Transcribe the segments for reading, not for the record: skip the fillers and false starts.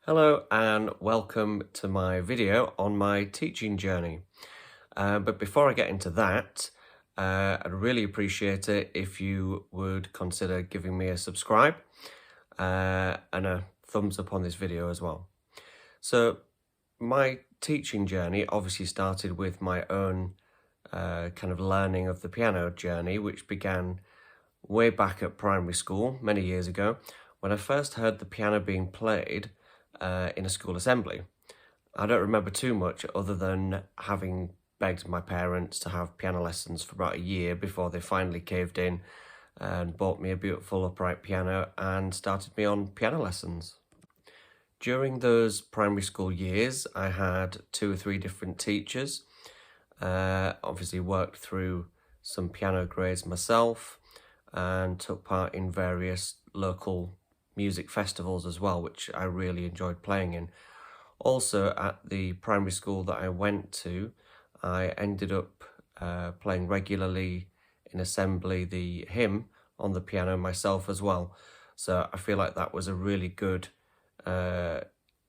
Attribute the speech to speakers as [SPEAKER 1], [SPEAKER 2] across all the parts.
[SPEAKER 1] Hello and welcome to my video on my teaching journey. But before I get into that, I'd really appreciate it if you would consider giving me a subscribe and a thumbs up on this video as well. So my teaching journey obviously started with my own kind of learning of the piano journey, which began way back at primary school many years ago when I first heard the piano being played in a school assembly. I don't remember too much other than having begged my parents to have piano lessons for about a year before they finally caved in and bought me a beautiful upright piano and started me on piano lessons. During those primary school years, I had 2 or 3 different teachers. Obviously worked through some piano grades myself and took part in various local music festivals as well, which I really enjoyed playing in. Also, at the primary school that I went to, I ended up playing regularly in assembly the hymn on the piano myself as well. So I feel like that was a really good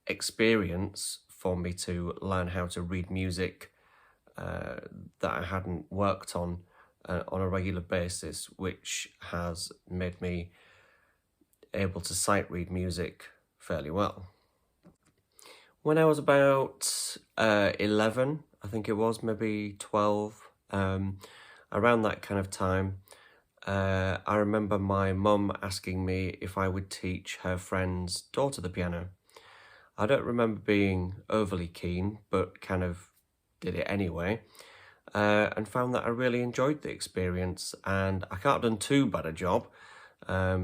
[SPEAKER 1] experience for me to learn how to read music that I hadn't worked on a regular basis, which has made me able to sight read music fairly well. When I was about 11, I think it was, maybe 12, around that kind of time, I remember my mum asking me if I would teach her friend's daughter the piano. I don't remember being overly keen, but kind of did it anyway, and found that I really enjoyed the experience, and I can't have done too bad a job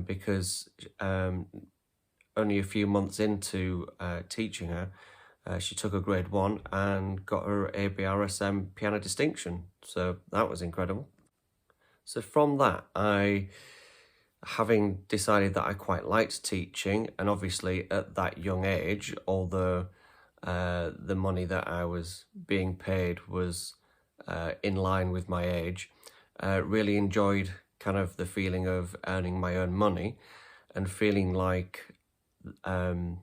[SPEAKER 1] because only a few months into teaching her, she took a grade 1 and got her ABRSM piano distinction, so that was incredible. So from that, having decided that I quite liked teaching, and obviously at that young age, although the money that I was being paid was in line with my age, really enjoyed kind of the feeling of earning my own money and feeling like that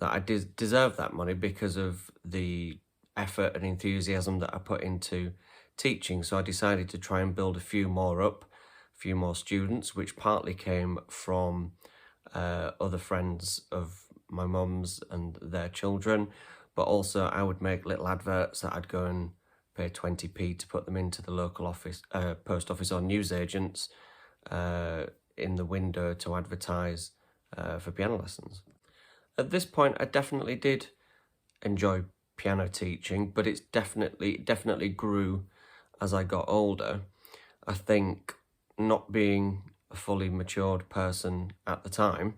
[SPEAKER 1] I deserve that money because of the effort and enthusiasm that I put into teaching. So I decided to try and build a few more students, which partly came from other friends of my mum's and their children, but also I would make little adverts that I'd go and pay 20p to put them into the local office, post office or newsagents in the window to advertise for piano lessons. At this point, I definitely did enjoy piano teaching, but it definitely grew as I got older. I think not being a fully matured person at the time,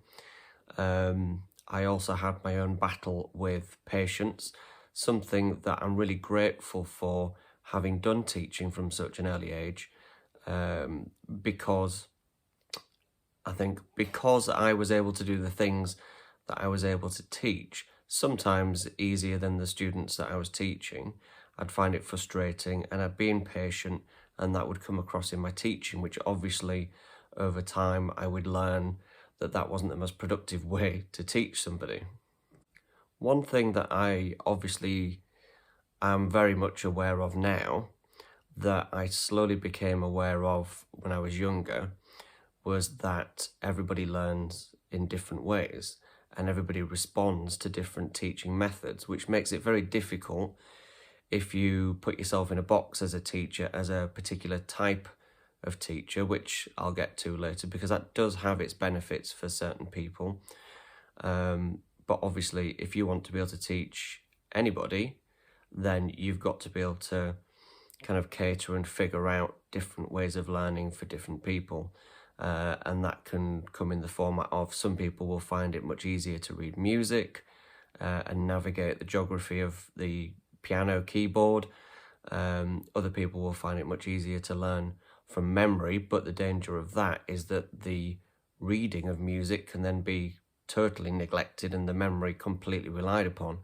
[SPEAKER 1] I also had my own battle with patience, something that I'm really grateful for having done teaching from such an early age, because I think because I was able to do the things that I was able to teach, sometimes easier than the students that I was teaching, I'd find it frustrating and I'd be impatient, and that would come across in my teaching, which obviously over time I would learn that that wasn't the most productive way to teach somebody. One thing that I obviously am very much aware of now, that I slowly became aware of when I was younger, was that everybody learns in different ways and everybody responds to different teaching methods, which makes it very difficult if you put yourself in a box as a teacher, as a particular type of teacher, which I'll get to later, because that does have its benefits for certain people. But obviously, if you want to be able to teach anybody, then you've got to be able to kind of cater and figure out different ways of learning for different people. And that can come in the format of, some people will find it much easier to read music and navigate the geography of the piano keyboard. Other people will find it much easier to learn from memory, but the danger of that is that the reading of music can then be totally neglected and the memory completely relied upon,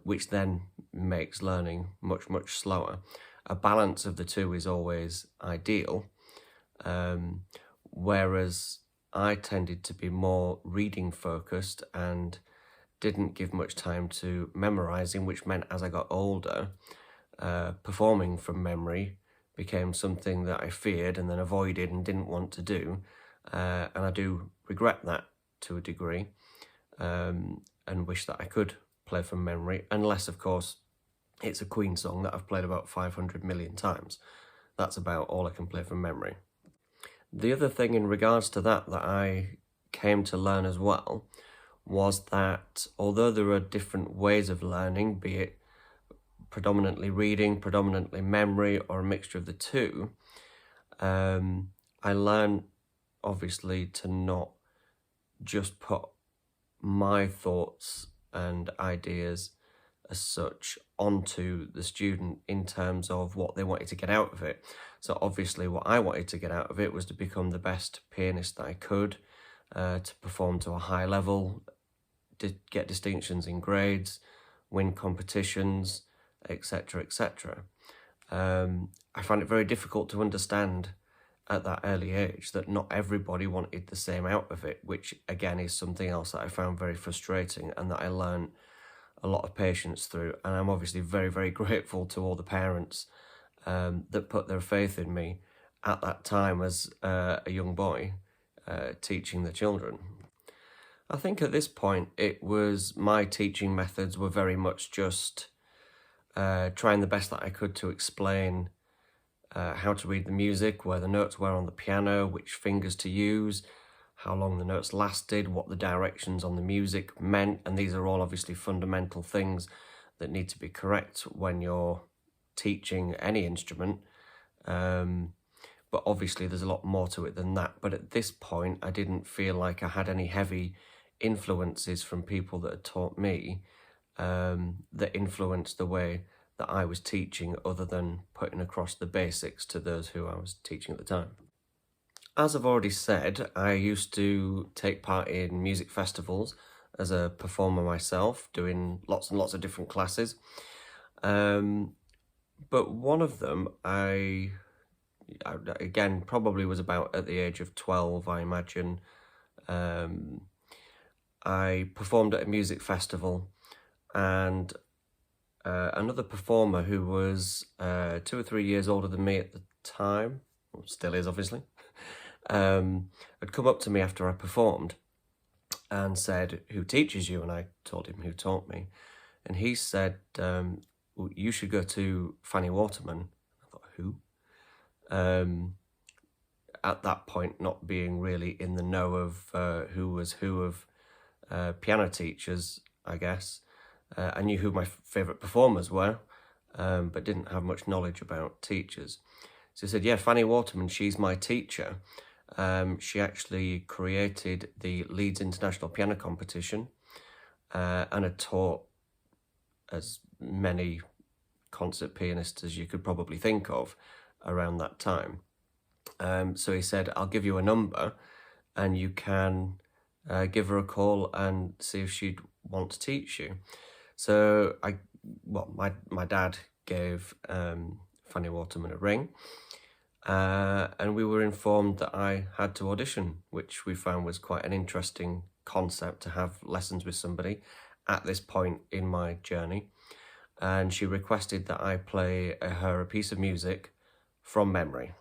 [SPEAKER 1] which then makes learning much slower. A balance of the two is always ideal, whereas I tended to be more reading focused and didn't give much time to memorising, which meant as I got older, performing from memory became something that I feared and then avoided and didn't want to do. And I do regret that to a degree, and wish that I could play from memory, unless, of course, it's a Queen song that I've played about 500 million times. That's about all I can play from memory. The other thing in regards to that I came to learn as well was that although there are different ways of learning, be it predominantly reading, predominantly memory, or a mixture of the two, I learned obviously to not just put my thoughts and ideas as such onto the student in terms of what they wanted to get out of it. So obviously what I wanted to get out of it was to become the best pianist that I could, to perform to a high level, to get distinctions in grades, win competitions, etc., etc. I found it very difficult to understand at that early age that not everybody wanted the same out of it, which again is something else that I found very frustrating and that I learned a lot of patience through. And I'm obviously very, very grateful to all the parents that put their faith in me at that time as a young boy, teaching the children. I think at this point it was my teaching methods were very much just trying the best that I could to explain how to read the music, where the notes were on the piano, which fingers to use, how long the notes lasted, what the directions on the music meant, and these are all obviously fundamental things that need to be correct when you're teaching any instrument. But obviously there's a lot more to it than that. But at this point, I didn't feel like I had any heavy influences from people that had taught me that influenced the way that I was teaching, other than putting across the basics to those who I was teaching at the time. As I've already said, I used to take part in music festivals as a performer myself, doing lots and lots of different classes. But one of them, I again, probably was about at the age of 12, I imagine. I performed at a music festival, and another performer who was 2 or 3 years older than me at the time, well, still is obviously, had come up to me after I performed and said, "Who teaches you?" And I told him who taught me. And he said, "Well, you should go to Fanny Waterman." I thought, who? At that point, not being really in the know of who was who of piano teachers, I guess. I knew who my favourite performers were, but didn't have much knowledge about teachers. So he said, "Yeah, Fanny Waterman, she's my teacher. She actually created the Leeds International Piano Competition and had taught as many concert pianists as you could probably think of around that time." So he said, "I'll give you a number and you can give her a call and see if she'd want to teach you." So my dad gave Fanny Waterman a ring, and we were informed that I had to audition, which we found was quite an interesting concept, to have lessons with somebody at this point in my journey. And she requested that I play her a piece of music from memory.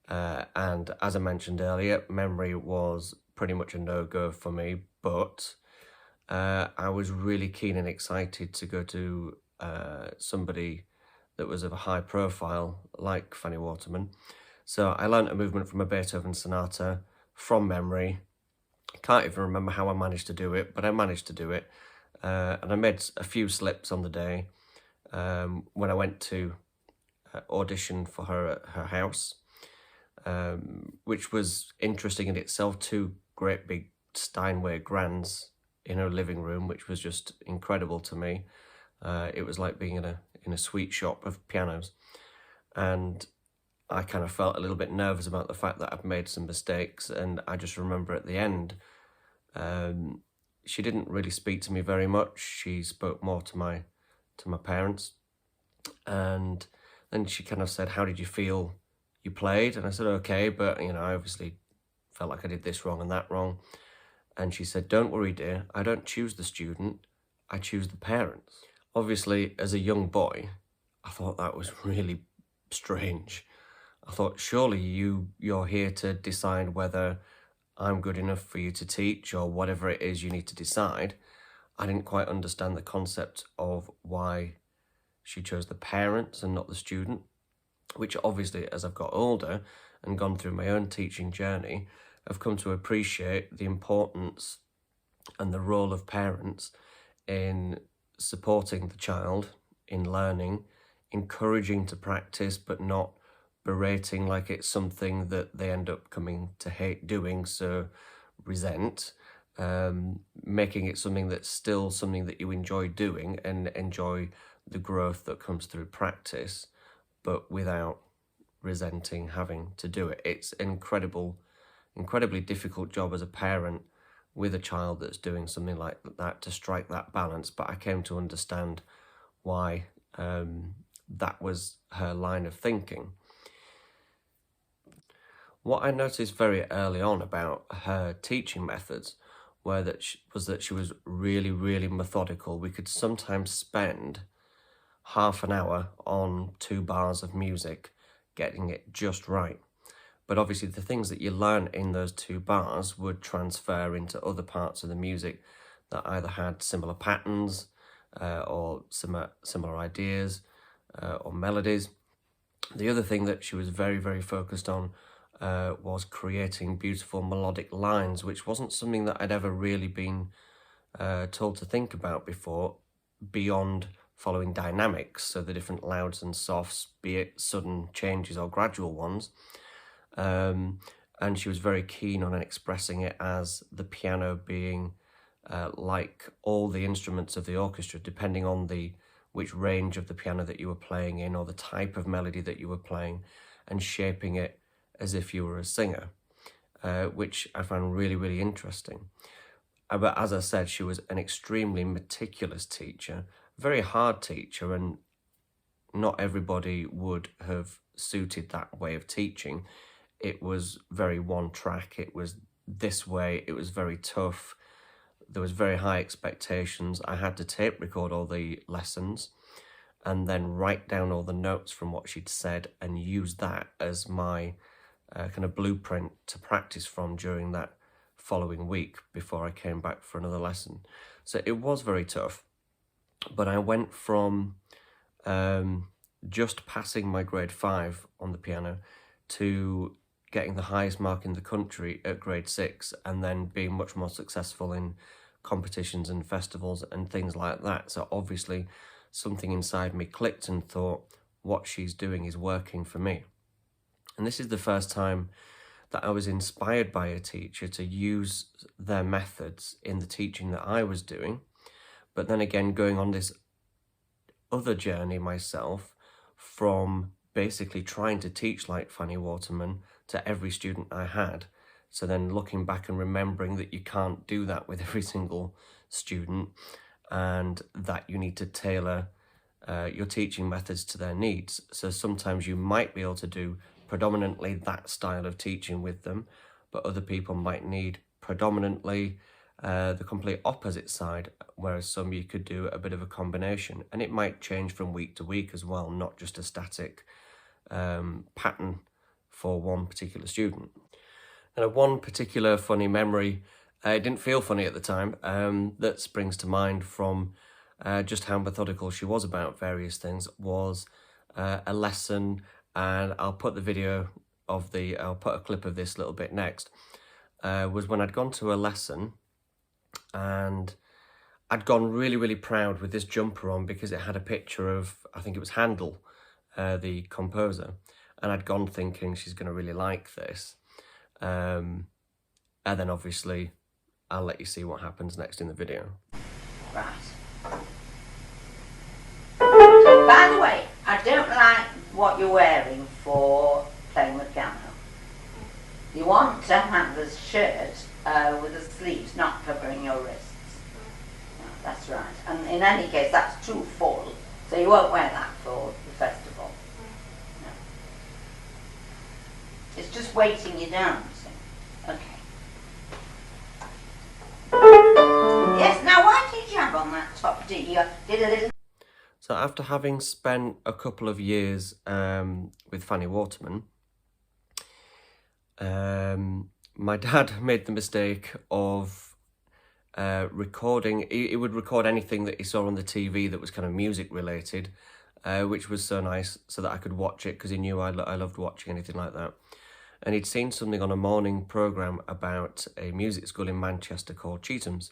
[SPEAKER 1] And as I mentioned earlier, memory was pretty much a no-go for me, but I was really keen and excited to go to somebody that was of a high profile like Fanny Waterman. So I learnt a movement from a Beethoven sonata from memory. Can't even remember how I managed to do it, but I managed to do it. And I made a few slips on the day when I went to audition for her at her house, which was interesting in itself. 2 great big Steinway grands in her living room, which was just incredible to me. It was like being in a sweet shop of pianos. And I kind of felt a little bit nervous about the fact that I'd made some mistakes. And I just remember at the end, she didn't really speak to me very much. She spoke more to my parents. And then she kind of said, "How did you feel you played?" And I said, "Okay, but I obviously felt like I did this wrong and that wrong." And she said, "Don't worry, dear, I don't choose the student, I choose the parents." Obviously, as a young boy, I thought that was really strange. I thought, surely you're here to decide whether I'm good enough for you to teach or whatever it is you need to decide. I didn't quite understand the concept of why she chose the parents and not the student, which obviously, as I've got older and gone through my own teaching journey, I've come to appreciate the importance and the role of parents in supporting the child in learning, encouraging to practice, but not berating like it's something that they end up coming to hate doing, so resent, making it something that's still something that you enjoy doing and enjoy the growth that comes through practice, but without resenting having to do it. It's an incredibly difficult job as a parent with a child that's doing something like that, to strike that balance, but I came to understand why that was her line of thinking. What I noticed very early on about her teaching methods was that she was really, really methodical. We could sometimes spend half an hour on 2 bars of music, getting it just right. But obviously the things that you learn in those 2 bars would transfer into other parts of the music that either had similar patterns or similar ideas or melodies. The other thing that she was very, very focused on was creating beautiful melodic lines, which wasn't something that I'd ever really been told to think about before, beyond following dynamics, so the different louds and softs, be it sudden changes or gradual ones. And she was very keen on expressing it as the piano being like all the instruments of the orchestra, depending on which range of the piano that you were playing in or the type of melody that you were playing, and shaping it as if you were a singer, which I found really, really interesting. But as I said, she was an extremely meticulous teacher, very hard teacher, and not everybody would have suited that way of teaching. It was very one track, it was this way, it was very tough, there was very high expectations. I had to tape record all the lessons and then write down all the notes from what she'd said and use that as my kind of blueprint to practice from during that following week before I came back for another lesson. So it was very tough, but I went from just passing my grade 5 on the piano to getting the highest mark in the country at grade 6, and then being much more successful in competitions and festivals and things like that. So obviously something inside me clicked and thought, what she's doing is working for me. And this is the first time that I was inspired by a teacher to use their methods in the teaching that I was doing. But then again, going on this other journey myself, from basically trying to teach like Fanny Waterman to every student I had. So then looking back and remembering that you can't do that with every single student, and that you need to tailor your teaching methods to their needs. So sometimes you might be able to do predominantly that style of teaching with them, but other people might need predominantly the complete opposite side, whereas some you could do a bit of a combination, and it might change from week to week as well, not just a static pattern for one particular student. And one particular funny memory, it didn't feel funny at the time, that springs to mind from just how methodical she was about various things, was a lesson, and I'll put the video of I'll put a clip of this little bit next, was when I'd gone to a lesson and I'd gone really, really proud with this jumper on because it had a picture of, I think it was Handel, the composer, and I'd gone thinking she's going to really like this. And then obviously I'll let you see what happens next in the video.
[SPEAKER 2] Right. By the way, I don't like what you're wearing for playing the piano. You want to have the shirt with the sleeves not covering your wrists. No, that's right. And in any case, that's too full, so you won't wear that for the festival. No. It's just weighting you down, see? Okay. you did a little.
[SPEAKER 1] So after having spent a couple of years with Fanny Waterman, my dad made the mistake of recording. He would record anything that he saw on the TV that was kind of music related, which was so nice so that I could watch it because he knew I loved watching anything like that. And he'd seen something on a morning programme about a music school in Manchester called Cheetham's.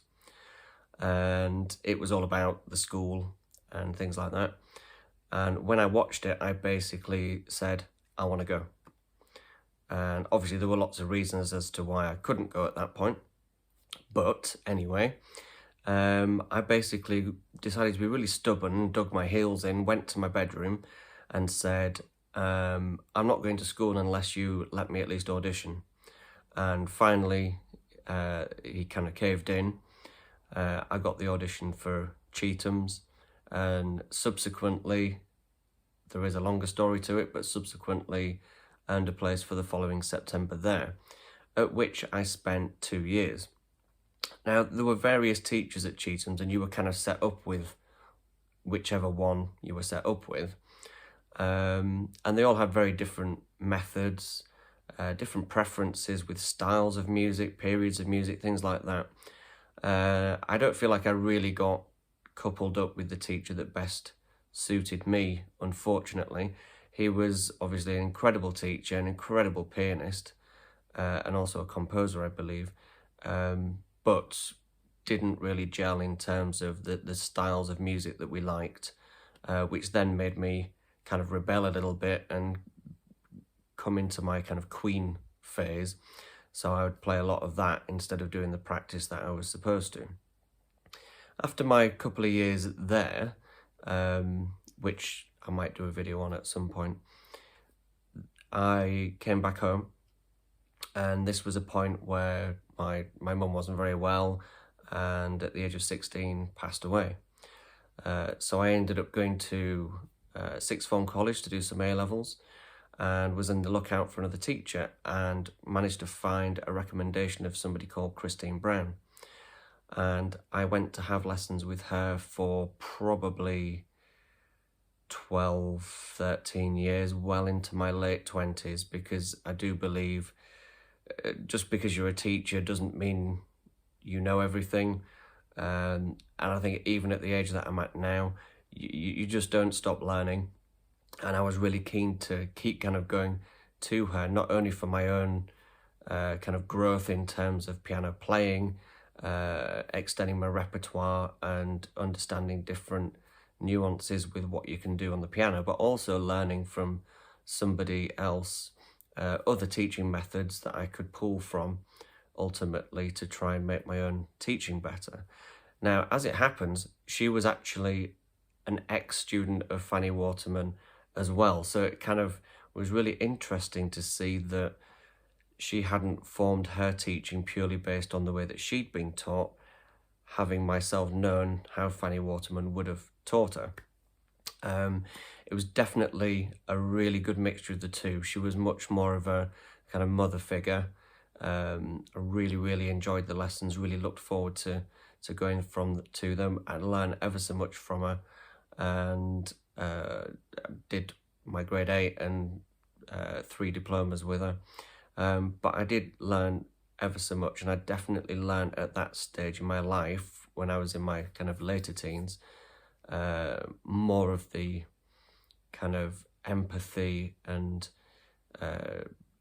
[SPEAKER 1] And it was all about the school and things like that. And when I watched it, I basically said, I want to go. And obviously there were lots of reasons as to why I couldn't go at that point. But anyway, I basically decided to be really stubborn, dug my heels in, went to my bedroom and said, I'm not going to school unless you let me at least audition. And finally, he kind of caved in. I got the audition for Cheetham's, and subsequently, there is a longer story to it, but subsequently earned a place for the following September there, at which I spent 2 years. Now, there were various teachers at Cheetham's, and you were kind of set up with whichever one you were set up with. And they all had very different methods, different preferences with styles of music, periods of music, things like that. I don't feel like I really got coupled up with the teacher that best suited me, unfortunately. He was obviously an incredible teacher, an incredible pianist, and also a composer, I believe, but didn't really gel in terms of the styles of music that we liked, which then made me kind of rebel a little bit and come into my kind of Queen phase. So I would play a lot of that instead of doing the practice that I was supposed to. After my couple of years there, which I might do a video on at some point, I came back home, and this was a point where my mum wasn't very well, and at the age of 16 passed away. So I ended up going to sixth form college to do some A-levels, and was on the lookout for another teacher, and managed to find a recommendation of somebody called Christine Brown. And I went to have lessons with her for probably 12, 13 years, well into my late 20s, because I do believe just because you're a teacher doesn't mean you know everything. And I think even at the age that I'm at now, you just don't stop learning. And I was really keen to keep kind of going to her, not only for my own kind of growth in terms of piano playing, extending my repertoire and understanding different nuances with what you can do on the piano, but also learning from somebody else, other teaching methods that I could pull from ultimately to try and make my own teaching better. Now, as it happens, she was actually an ex-student of Fanny Waterman as well, so it kind of was really interesting to see that she hadn't formed her teaching purely based on the way that she'd been taught, having myself known how Fanny Waterman would have taught her. It was definitely a really good mixture of the two. She was much more of a kind of mother figure. I really enjoyed the lessons, really looked forward to going to them. I learned ever so much from her, and did my grade 8 and 3 diplomas with her. But I did learn ever so much, and I definitely learned at that stage in my life, when I was in my kind of later teens, more of the kind of empathy and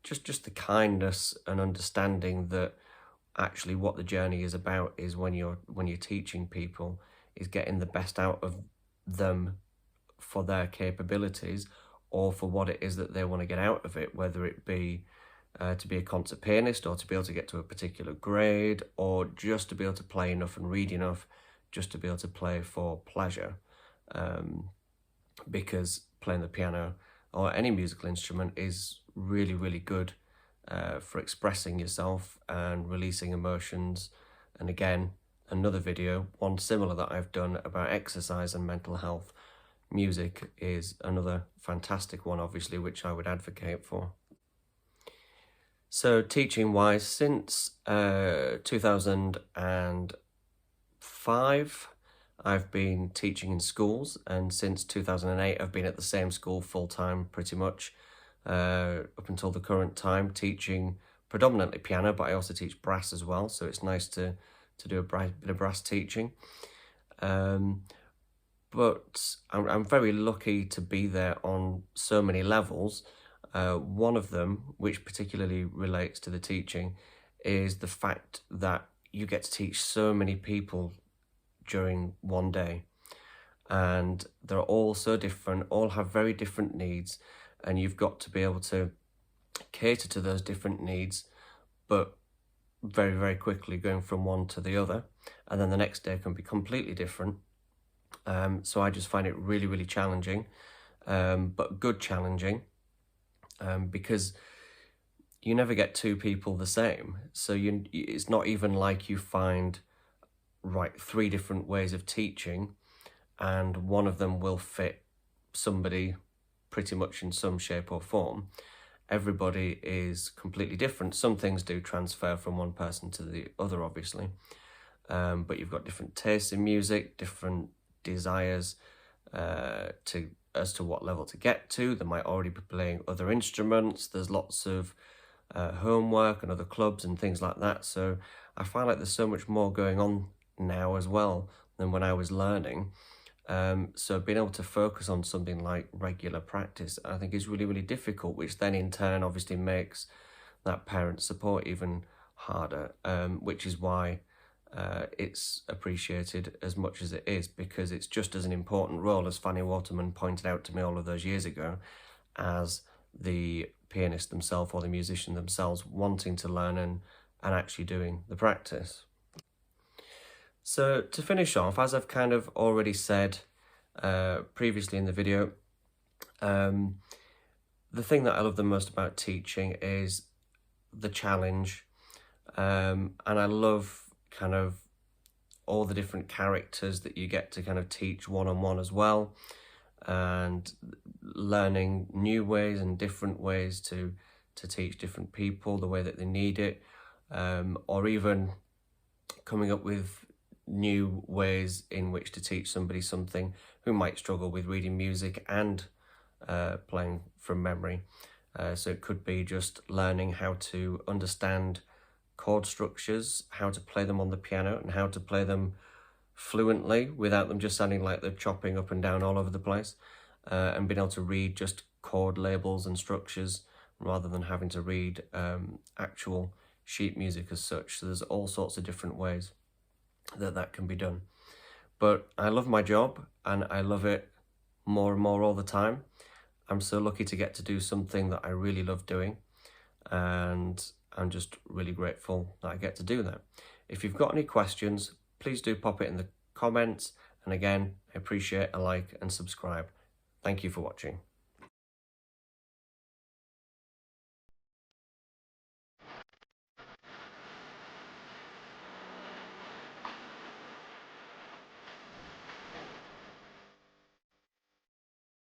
[SPEAKER 1] just the kindness and understanding that actually what the journey is about is when you're teaching people is getting the best out of them for their capabilities or for what it is that they want to get out of it, whether it be to be a concert pianist or to be able to get to a particular grade or just to be able to play enough and read enough just to be able to play for pleasure. Because playing the piano or any musical instrument is really good for expressing yourself and releasing emotions. And again, another video, one similar that I've done about exercise and mental health. Music is another fantastic one, obviously, which I would advocate for. So teaching wise, since 2005, I've been teaching in schools, and since 2008 I've been at the same school full-time pretty much, up until the current time, teaching predominantly piano, but I also teach brass as well, so it's nice to do a bit of brass teaching. But I'm very lucky to be there on so many levels. One of them, which particularly relates to the teaching, is the fact that you get to teach so many people during one day. And they're all so different, all have very different needs, and you've got to be able to cater to those different needs, but very, very quickly going from one to the other. And then the next day can be completely different. So I just find it really, really challenging, but good challenging, because you never get two people the same. So it's not even like you find, right, 3 different ways of teaching, and one of them will fit somebody pretty much in some shape or form. Everybody is completely different. Some things do transfer from one person to the other, obviously, but you've got different tastes in music, different desires as to what level to get to. They might already be playing other instruments. There's lots of homework and other clubs and things like that. So I find like there's so much more going on now as well than when I was learning. So being able to focus on something like regular practice, I think is really, really difficult, which then in turn obviously makes that parent support even harder, which is why it's appreciated as much as it is, because it's just as an important role, as Fanny Waterman pointed out to me all of those years ago, as the pianist themselves or the musician themselves wanting to learn and actually doing the practice. So to finish off, as I've kind of already said previously in the video, the thing that I love the most about teaching is the challenge, and I love kind of all the different characters that you get to kind of teach one-on-one as well, and learning new ways and different ways to teach different people the way that they need it, or even coming up with new ways in which to teach somebody something who might struggle with reading music and playing from memory. So it could be just learning how to understand chord structures, how to play them on the piano, and how to play them fluently without them just sounding like they're chopping up and down all over the place, and being able to read just chord labels and structures rather than having to read actual sheet music as such. So there's all sorts of different ways that can be done. But I love my job, and I love it more and more all the time. I'm so lucky to get to do something that I really love doing, and I'm just really grateful that I get to do that. If you've got any questions, please do pop it in the comments, and again, I appreciate a like and subscribe. Thank you for watching.